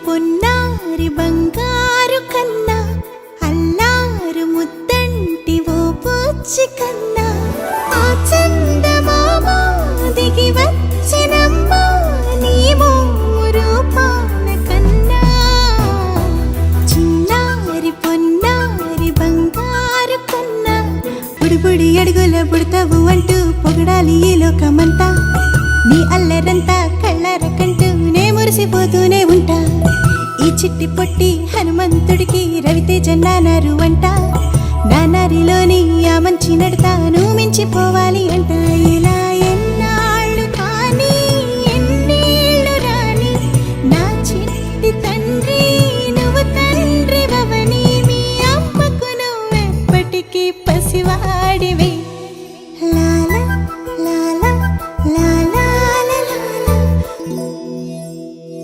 పొన్నారి బంగారు కన్నా అల్లారు ముద్దంటి ఓ పూచి కన్నా ఆ చందమామ దిగి వచ్చినమ్మా నీ రూపాన కన్నా చిన్నారి పొన్నారి బంగారు కన్నా బుడిబుడి అడుగుల బుడతావు అంటూ పొగడాలి ఈ లోకమంతా నీ అల్లరంతా కళ్ళరకంటూనే మురిసిపోతూనే ఉంటా ఈ చిట్టి పొట్టి హనుమంతుడికి రవితేజ నానారు అంట నానారిలోని ఆ మంచి నడతాను మించిపోవాలి అంట